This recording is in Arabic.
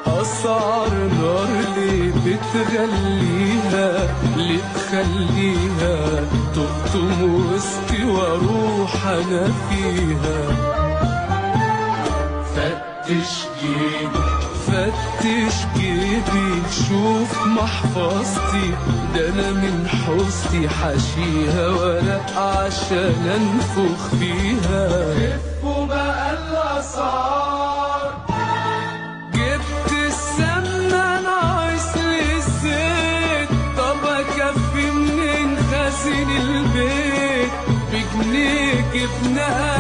أسعار نار ليه بتغليها؟ ليه تخليها تقطم وسطي واروح انا فيها؟ فتش جيبي شوف محفظتي، ده انا من حوستي حشيها ورق عشان انفخ فيها. خفوا بقى الاسعار، جبت السمنة ناقص لي الزيت، طب اكفي منين خازن البيت؟ بجنيه جبنة